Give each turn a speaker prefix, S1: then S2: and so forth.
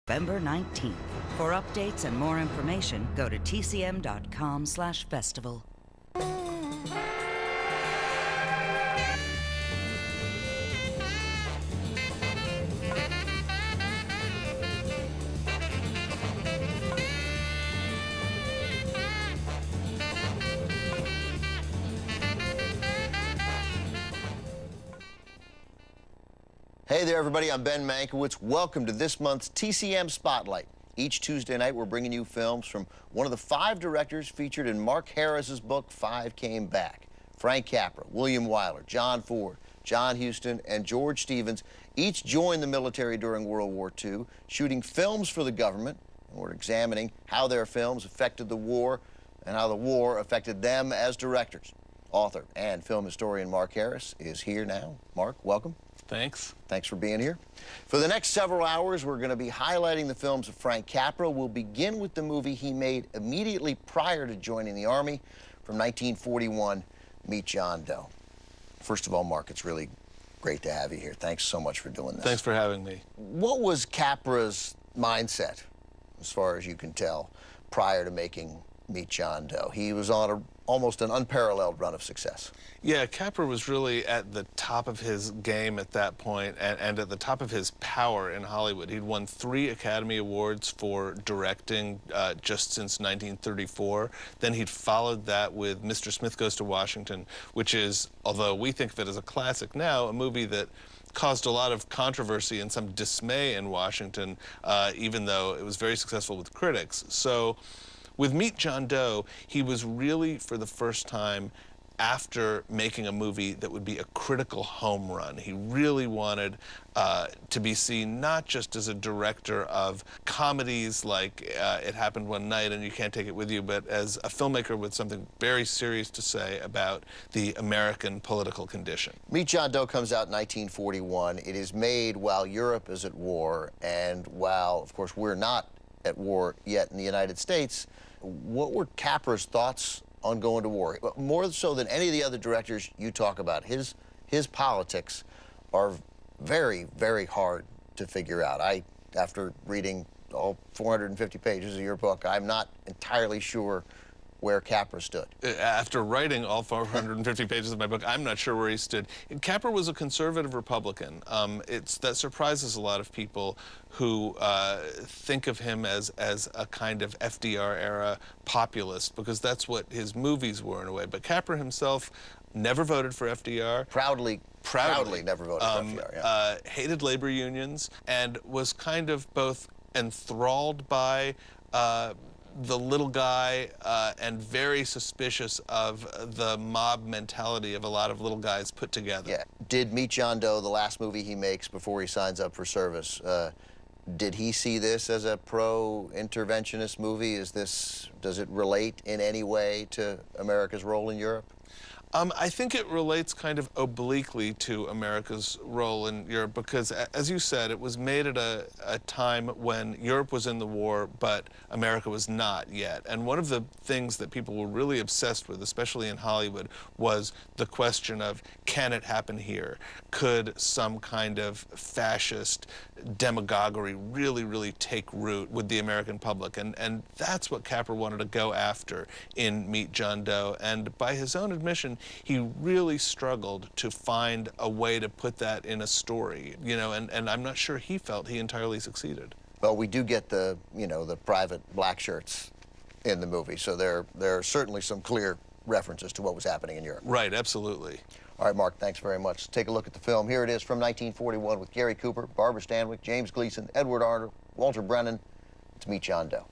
S1: November 19th. For updates and more information, go to tcm.com/festival.
S2: Hey there, everybody. I'm Ben Mankiewicz. Welcome to this month's TCM Spotlight. Each Tuesday night, we're bringing you films from one of the 5 directors featured in Mark Harris's book, 5 Came Back. Frank Capra, William Wyler, John Ford, John Huston, and George Stevens each joined the military during World War II, shooting films for the government, and we're examining how their films affected the war and how the war affected them as directors. Author and film historian Mark Harris is here now. Mark, welcome.
S3: Thanks.
S2: Thanks for being here. For the next several hours, we're going to be highlighting the films of Frank Capra. We'll begin with the movie he made immediately prior to joining the Army from 1941, Meet John Doe. First of all, Mark, it's really great to have you here. Thanks so much for doing this.
S3: Thanks for having me.
S2: What was Capra's mindset, as far as you can tell, prior to making Meet John Doe? He was on almost an unparalleled run of success.
S3: Yeah, Capra was really at the top of his game at that point, and at the top of his power in Hollywood. He'd won 3 Academy Awards for directing just since 1934. Then he'd followed that with Mr. Smith Goes to Washington, which is, although we think of it as a classic now, a movie that caused a lot of controversy and some dismay in Washington, even though it was very successful with critics. So with Meet John Doe, he was really, for the first time, after making a movie that would be a critical home run. He really wanted to be seen not just as a director of comedies like It Happened One Night and You Can't Take It With You, but as a filmmaker with something very serious to say about the American political condition.
S2: Meet John Doe comes out in 1941. It is made while Europe is at war, and while, of course, we're not at war yet in the United States. What were Capra's thoughts on going to war? More so than any of the other directors you talk about, his politics are very, very hard to figure out. After reading all 450 pages of your book, I'm not entirely sure where Capra stood.
S3: After writing all 450 pages of my book, I'm not sure where he stood. Capra was a conservative Republican. That surprises a lot of people who think of him as a kind of FDR-era populist, because that's what his movies were in a way. But Capra himself never voted for FDR.
S2: Proudly never voted for FDR, yeah.
S3: Hated labor unions, and was kind of both enthralled by the little guy and very suspicious of the mob mentality of a lot of little guys put together.
S2: Yeah. Did Meet John Doe, the last movie he makes before he signs up for service, did he see this as a pro-interventionist movie? Does it relate in any way to America's role in Europe?
S3: I think it relates kind of obliquely to America's role in Europe because, as you said, it was made at a time when Europe was in the war, but America was not yet. And one of the things that people were really obsessed with, especially in Hollywood, was the question of, can it happen here? Could some kind of fascist demagoguery really, really take root with the American public? And that's what Capra wanted to go after in Meet John Doe. And by his own admission, he really struggled to find a way to put that in a story, you know, and I'm not sure he felt he entirely succeeded.
S2: Well, we do get the private black shirts in the movie, so there are certainly some clear references to what was happening in Europe.
S3: Right, absolutely.
S2: All right, Mark, thanks very much. Let's take a look at the film. Here it is from 1941 with Gary Cooper, Barbara Stanwyck, James Gleason, Edward Arnold, Walter Brennan. It's Meet John Doe.